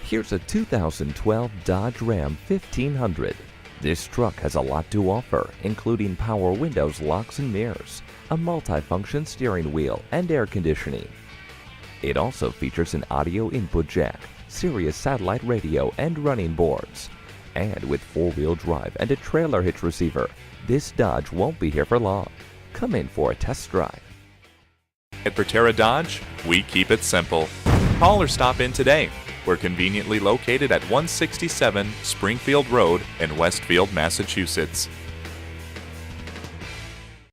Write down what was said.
Here's a 2012 Dodge Ram 1500. This truck has a lot to offer, including power windows, locks and mirrors, a multi-function steering wheel, and air conditioning. It also features an audio input jack, Sirius satellite radio, and running boards. And with four-wheel drive and a trailer hitch receiver, this Dodge won't be here for long. Come in for a test drive. At Bertera Dodge, we keep it simple. Call or stop in today. We're conveniently located at 167 Springfield Road in Westfield, Massachusetts.